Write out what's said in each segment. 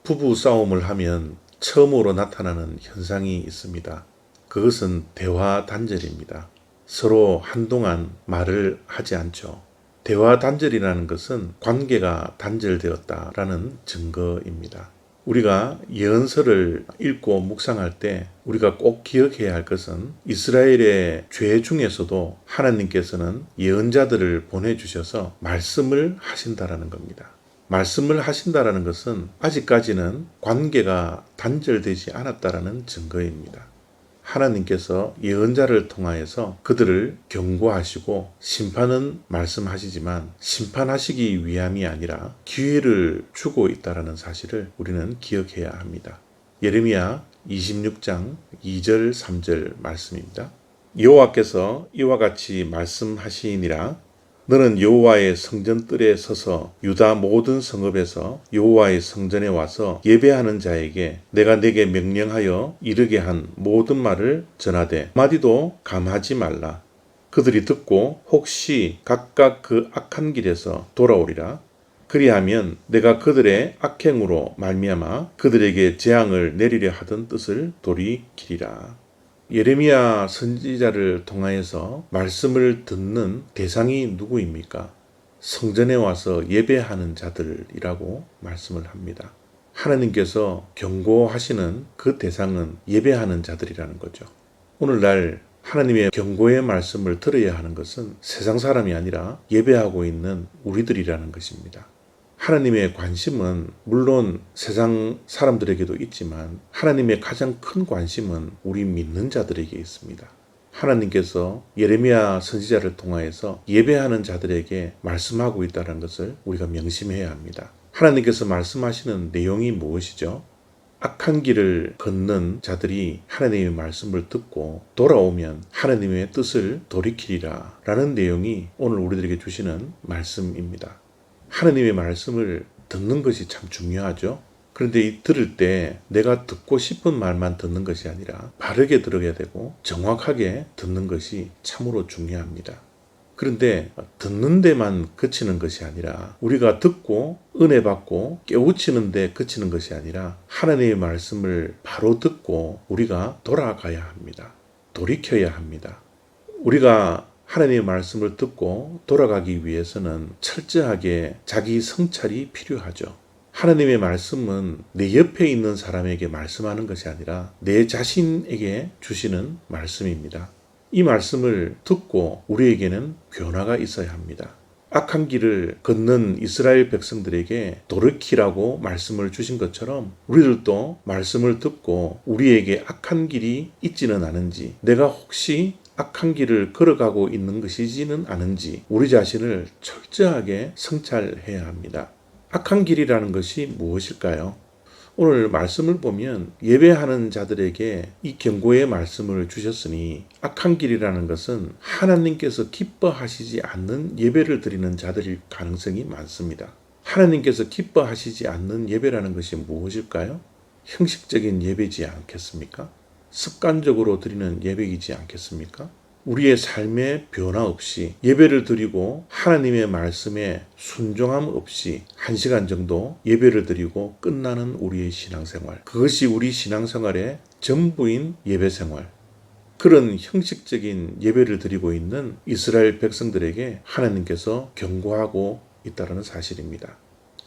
부부 싸움을 하면 처음으로 나타나는 현상이 있습니다. 그것은 대화 단절입니다. 서로 한동안 말을 하지 않죠. 대화 단절이라는 것은 관계가 단절되었다라는 증거입니다. 우리가 예언서를 읽고 묵상할 때 우리가 꼭 기억해야 할 것은 이스라엘의 죄 중에서도 하나님께서는 예언자들을 보내주셔서 말씀을 하신다라는 겁니다. 말씀을 하신다라는 것은 아직까지는 관계가 단절되지 않았다라는 증거입니다. 하나님께서 예언자를 통하여서 그들을 경고하시고 심판은 말씀하시지만 심판하시기 위함이 아니라 기회를 주고 있다는 사실을 우리는 기억해야 합니다. 예레미야 26장 2절 3절 말씀입니다. 여호와께서 이와 같이 말씀하시니라. 너는 여호와의 성전뜰에 서서 유다 모든 성읍에서 여호와의 성전에 와서 예배하는 자에게 내가 내게 명령하여 이르게 한 모든 말을 전하되 마디도 감하지 말라. 그들이 듣고 혹시 각각 그 악한 길에서 돌아오리라. 그리하면 내가 그들의 악행으로 말미암아 그들에게 재앙을 내리려 하던 뜻을 돌이키리라. 예레미야 선지자를 통하여서 말씀을 듣는 대상이 누구입니까? 성전에 와서 예배하는 자들이라고 말씀을 합니다. 하나님께서 경고하시는 그 대상은 예배하는 자들이라는 거죠. 오늘날 하나님의 경고의 말씀을 들어야 하는 것은 세상 사람이 아니라 예배하고 있는 우리들이라는 것입니다. 하나님의 관심은 물론 세상 사람들에게도 있지만 하나님의 가장 큰 관심은 우리 믿는 자들에게 있습니다. 하나님께서 예레미야 선지자를 통하여서 예배하는 자들에게 말씀하고 있다는 것을 우리가 명심해야 합니다. 하나님께서 말씀하시는 내용이 무엇이죠? 악한 길을 걷는 자들이 하나님의 말씀을 듣고 돌아오면 하나님의 뜻을 돌이키리라 라는 내용이 오늘 우리들에게 주시는 말씀입니다. 하나님의 말씀을 듣는 것이 참 중요하죠. 그런데 이 들을 때 내가 듣고 싶은 말만 듣는 것이 아니라 바르게 들어야 되고 정확하게 듣는 것이 참으로 중요합니다. 그런데 듣는 데만 그치는 것이 아니라 우리가 듣고 은혜 받고 깨우치는 데 그치는 것이 아니라 하나님의 말씀을 바로 듣고 우리가 돌아가야 합니다. 돌이켜야 합니다. 우리가 하나님의 말씀을 듣고 돌아가기 위해서는 철저하게 자기 성찰이 필요하죠. 하나님의 말씀은 내 옆에 있는 사람에게 말씀하는 것이 아니라 내 자신에게 주시는 말씀입니다. 이 말씀을 듣고 우리에게는 변화가 있어야 합니다. 악한 길을 걷는 이스라엘 백성들에게 돌이키라고 말씀을 주신 것처럼 우리들도 말씀을 듣고 우리에게 악한 길이 있지는 않은지, 내가 혹시 악한 길을 걸어가고 있는 것이지는 않은지 우리 자신을 철저하게 성찰해야 합니다. 악한 길이라는 것이 무엇일까요? 오늘 말씀을 보면 예배하는 자들에게 이 경고의 말씀을 주셨으니 악한 길이라는 것은 하나님께서 기뻐하시지 않는 예배를 드리는 자들일 가능성이 많습니다. 하나님께서 기뻐하시지 않는 예배라는 것이 무엇일까요? 형식적인 예배지 않겠습니까? 습관적으로 드리는 예배이지 않겠습니까? 우리의 삶에 변화 없이 예배를 드리고 하나님의 말씀에 순종함 없이 1시간 정도 예배를 드리고 끝나는 우리의 신앙생활, 그것이 우리 신앙생활의 전부인 예배생활, 그런 형식적인 예배를 드리고 있는 이스라엘 백성들에게 하나님께서 경고하고 있다는 사실입니다.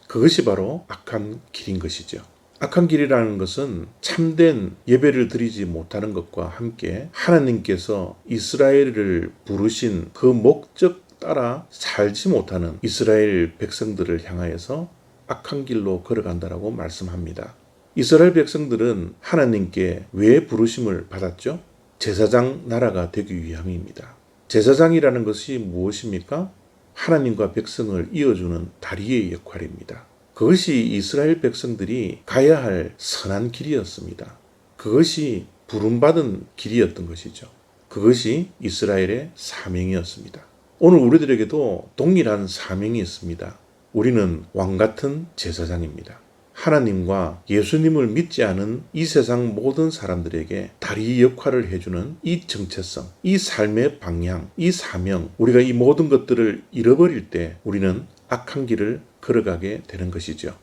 그것이 바로 악한 길인 것이죠. 악한 길이라는 것은 참된 예배를 드리지 못하는 것과 함께 하나님께서 이스라엘을 부르신 그 목적 따라 살지 못하는 이스라엘 백성들을 향하여서 악한 길로 걸어간다라고 말씀합니다. 이스라엘 백성들은 하나님께 왜 부르심을 받았죠? 제사장 나라가 되기 위함입니다. 제사장이라는 것이 무엇입니까? 하나님과 백성을 이어주는 다리의 역할입니다. 그것이 이스라엘 백성들이 가야 할 선한 길이었습니다. 그것이 부름받은 길이었던 것이죠. 그것이 이스라엘의 사명이었습니다. 오늘 우리들에게도 동일한 사명이 있습니다. 우리는 왕같은 제사장입니다. 하나님과 예수님을 믿지 않은 이 세상 모든 사람들에게 다리 역할을 해주는 이 정체성, 이 삶의 방향, 이 사명, 우리가 이 모든 것들을 잃어버릴 때 우리는 악한 길을 걸어가게 되는 것이죠.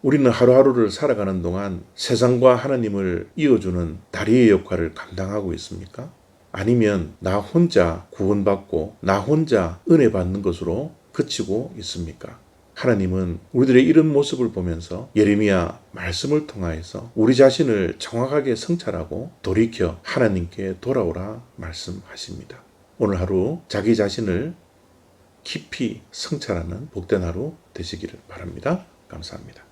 우리는 하루하루를 살아가는 동안 세상과 하나님을 이어주는 다리의 역할을 감당하고 있습니까? 아니면 나 혼자 구원받고 나 혼자 은혜 받는 것으로 그치고 있습니까? 하나님은 우리들의 이런 모습을 보면서 예레미야 말씀을 통하여서 우리 자신을 정확하게 성찰하고 돌이켜 하나님께 돌아오라 말씀하십니다. 오늘 하루 자기 자신을 깊이 성찰하는 복된 하루 되시기를 바랍니다. 감사합니다.